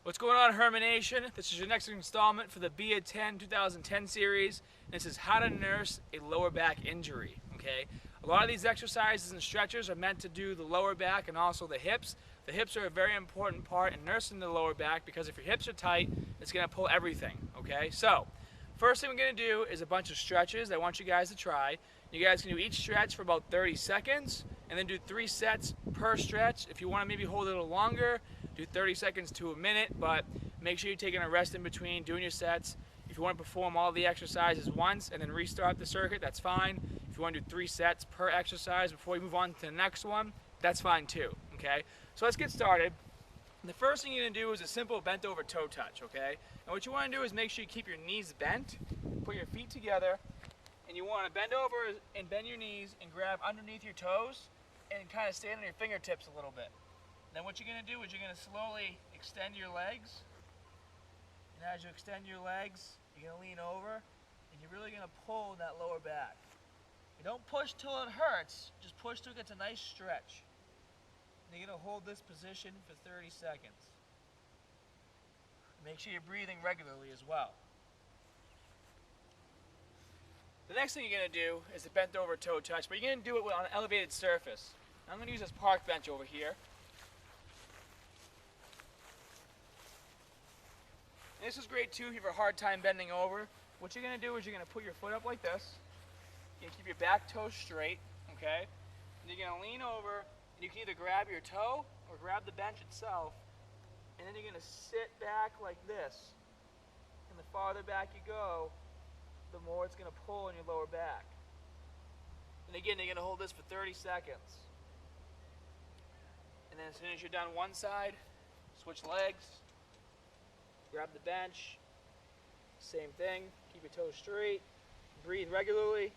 What's going on, Herman Nation? This is your next installment for the Be a 10 2010 series. And this is how to nurse a lower back injury. Okay, a lot of these exercises and stretches are meant to do the lower back and also the hips. The hips are a very important part in nursing the lower back because if your hips are tight, it's going to pull everything. Okay, so first thing we're going to do is a bunch of stretches I want you guys to try. You guys can do each stretch for about 30 seconds and then do 3 sets per stretch. If you want to maybe hold it a little longer, do 30 seconds to a minute, but make sure you're taking a rest in between doing your sets. If you want to perform all the exercises once and then restart the circuit, that's fine. If you want to do 3 sets per exercise before you move on to the next one, that's fine too, okay? So let's get started. The first thing you're going to do is a simple bent over toe touch, okay? And what you want to do is make sure you keep your knees bent, put your feet together, and you want to bend over and bend your knees and grab underneath your toes and kind of stand on your fingertips a little bit. Then what you're going to do is you're going to slowly extend your legs. And as you extend your legs, you're going to lean over and you're really going to pull that lower back. You don't push till it hurts, just push till it gets a nice stretch. And you're going to hold this position for 30 seconds. Make sure you're breathing regularly as well. The next thing you're going to do is the bent over toe touch, but you're going to do it on an elevated surface. I'm going to use this park bench over here. And this is great too if you have a hard time bending over. What you're going to do is you're going to put your foot up like this. You're going to keep your back toe straight, okay? And you're going to lean over, and you can either grab your toe or grab the bench itself. And then you're going to sit back like this. And the farther back you go, the more it's going to pull on your lower back. And again, you're going to hold this for 30 seconds. And then as soon as you're done one side, switch legs. Grab the bench, same thing, keep your toes straight, breathe regularly,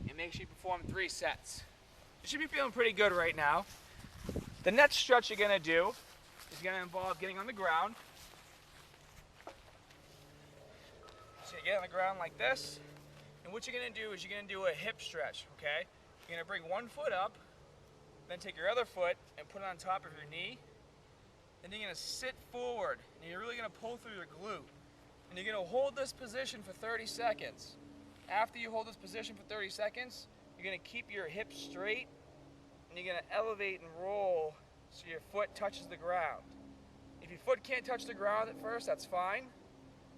and make sure you perform 3 sets. You should be feeling pretty good right now. The next stretch you're going to do is going to involve getting on the ground. So you get on the ground like this, and what you're going to do is you're going to do a hip stretch, okay? You're going to bring one foot up, then take your other foot and put it on top of your knee. And you're going to sit forward, and you're really going to pull through your glute. And you're going to hold this position for 30 seconds. After you hold this position for 30 seconds, you're going to keep your hips straight, and you're going to elevate and roll so your foot touches the ground. If your foot can't touch the ground at first, that's fine.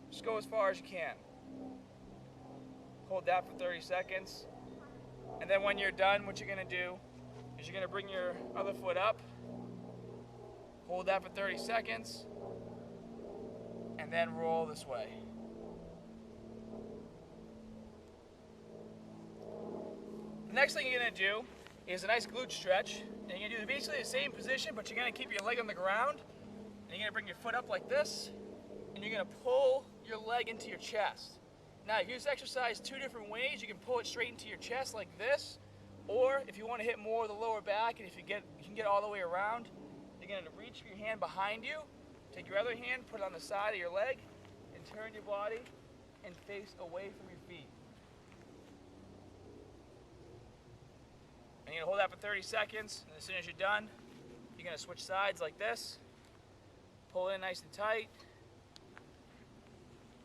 Just go as far as you can. Hold that for 30 seconds. And then when you're done, what you're going to do is you're going to bring your other foot up. Hold that for 30 seconds, and then roll this way. The next thing you're going to do is a nice glute stretch. And you're going to do basically the same position, but you're going to keep your leg on the ground. And you're going to bring your foot up like this, and you're going to pull your leg into your chest. Now, you can use exercise 2 different ways. You can pull it straight into your chest like this, or if you want to hit more of the lower back, and if you can get all the way around, you're going to reach your hand behind you, take your other hand, put it on the side of your leg, and turn your body and face away from your feet. And you're going to hold that for 30 seconds, and as soon as you're done, you're going to switch sides like this, pull in nice and tight,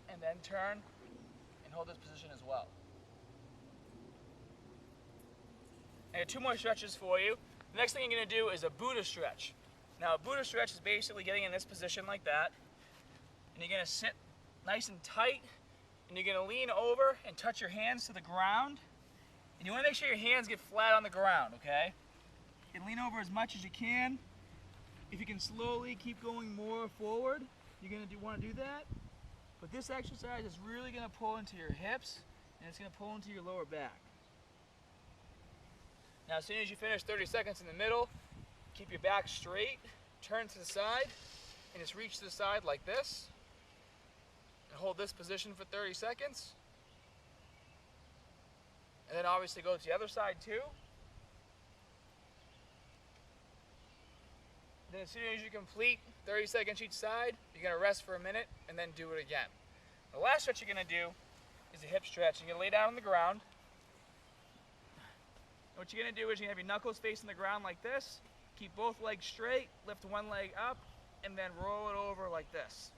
and then turn and hold this position as well. I got 2 more stretches for you. The next thing you're going to do is a Buddha stretch. Now, a Buddha stretch is basically getting in this position like that, and you're going to sit nice and tight, and you're going to lean over and touch your hands to the ground, and you want to make sure your hands get flat on the ground, okay? You can lean over as much as you can. If you can slowly keep going more forward, you're going to want to do that, but this exercise is really going to pull into your hips, and it's going to pull into your lower back. Now, as soon as you finish 30 seconds in the middle, keep your back straight, turn to the side, and just reach to the side like this. And hold this position for 30 seconds. And then obviously go to the other side too. Then as soon as you complete 30 seconds each side, you're going to rest for a minute and then do it again. The last stretch you're going to do is a hip stretch. You're going to lay down on the ground. What you're going to do is you're going to have your knuckles facing the ground like this. Keep both legs straight, lift one leg up, and then roll it over like this.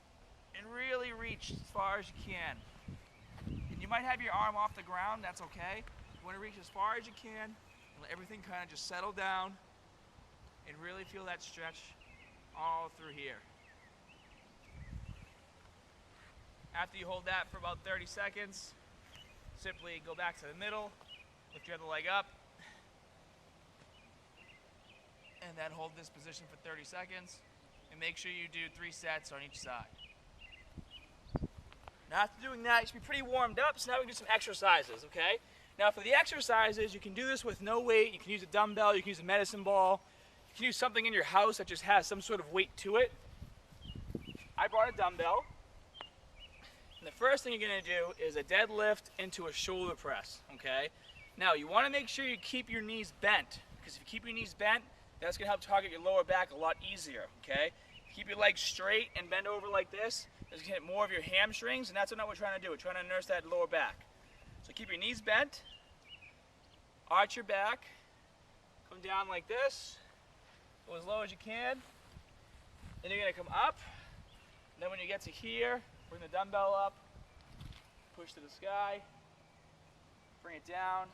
And really reach as far as you can. And you might have your arm off the ground, that's okay. You want to reach as far as you can, and let everything kind of just settle down, and really feel that stretch all through here. After you hold that for about 30 seconds, simply go back to the middle, lift your other leg up, and then hold this position for 30 seconds, and make sure you do 3 sets on each side. Now after doing that, you should be pretty warmed up, so now we can do some exercises, okay? Now for the exercises, you can do this with no weight. You can use a dumbbell, you can use a medicine ball, you can use something in your house that just has some sort of weight to it. I brought a dumbbell, and the first thing you're gonna do is a deadlift into a shoulder press, okay? Now you wanna make sure you keep your knees bent, because if you keep your knees bent, that's going to help target your lower back a lot easier, okay? Keep your legs straight and bend over like this. It's going to hit more of your hamstrings, and that's what we're trying to do. We're trying to nurse that lower back. So keep your knees bent, arch your back, come down like this, go as low as you can. Then you're going to come up, and then when you get to here, bring the dumbbell up, push to the sky, bring it down,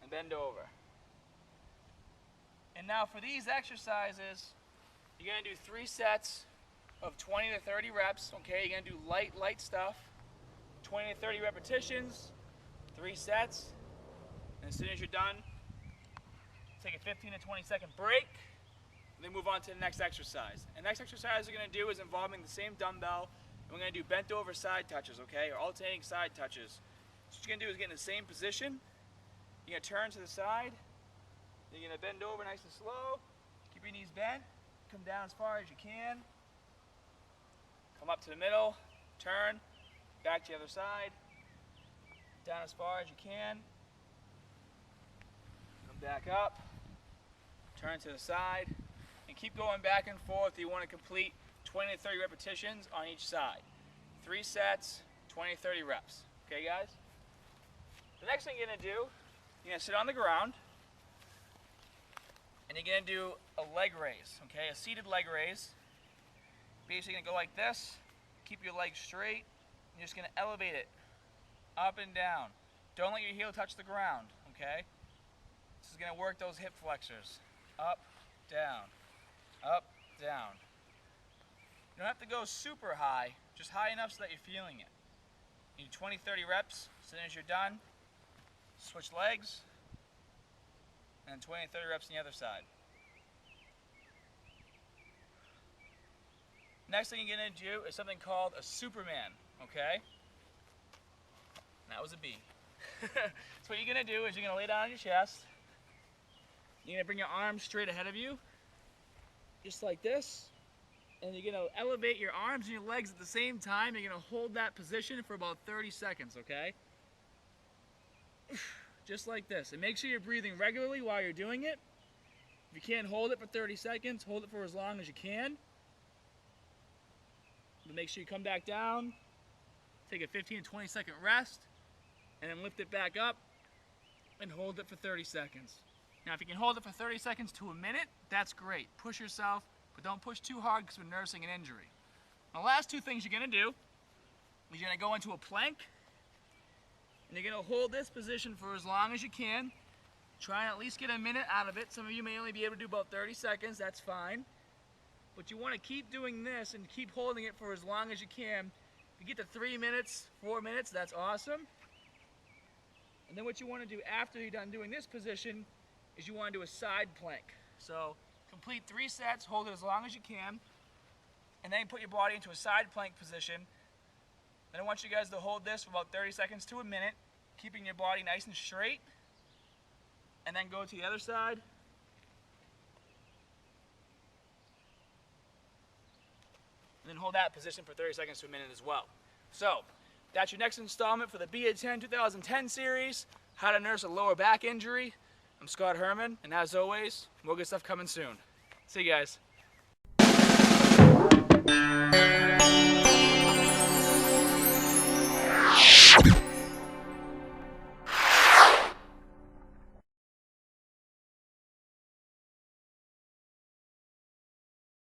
and bend over. And now for these exercises, you're going to do 3 sets of 20 to 30 reps, okay? You're going to do light stuff, 20 to 30 repetitions, 3 sets, and as soon as you're done, take a 15 to 20 second break, and then move on to the next exercise. And the next exercise we're going to do is involving the same dumbbell, and we're going to do bent over side touches, okay? Or alternating side touches. So what you're going to do is get in the same position, you're going to turn to the side, you're going to bend over nice and slow, keep your knees bent, come down as far as you can, come up to the middle, turn, back to the other side, down as far as you can, come back up, turn to the side, and keep going back and forth. You want to complete 20 to 30 repetitions on each side. 3 sets, 20 to 30 reps. Okay guys? The next thing you're going to do, you're going to sit on the ground, and you're going to do a leg raise, okay? A seated leg raise. Basically, you're going to go like this, keep your legs straight, and you're just going to elevate it up and down. Don't let your heel touch the ground, okay? This is going to work those hip flexors. Up, down, up, down. You don't have to go super high, just high enough so that you're feeling it. You do 20, 30 reps. As soon as you're done, switch legs, and 20 to 30 reps on the other side. Next thing you're going to do is something called a Superman, okay? That was a B. So what you're going to do is you're going to lay down on your chest. You're going to bring your arms straight ahead of you, just like this. And you're going to elevate your arms and your legs at the same time. You're going to hold that position for about 30 seconds, okay? Just like this. And make sure you're breathing regularly while you're doing it. If you can't hold it for 30 seconds, hold it for as long as you can. But make sure you come back down, take a 15 to 20 second rest, and then lift it back up and hold it for 30 seconds. Now if you can hold it for 30 seconds to a minute, that's great. Push yourself, but don't push too hard because we're nursing an injury. The last 2 things you're going to do is you're going to go into a plank, and you're going to hold this position for as long as you can. Try and at least get a minute out of it. Some of you may only be able to do about 30 seconds, that's fine. But you want to keep doing this and keep holding it for as long as you can. If you get to 3 minutes, 4 minutes, that's awesome. And then what you want to do after you're done doing this position is you want to do a side plank. So complete 3 sets, hold it as long as you can, and then put your body into a side plank position. Then I want you guys to hold this for about 30 seconds to a minute, keeping your body nice and straight, and then go to the other side. And then hold that position for 30 seconds to a minute as well. So, that's your next installment for the BA10 2010 series, How to Nurse a Lower Back Injury. I'm Scott Herman, and as always, more good stuff coming soon. See you guys.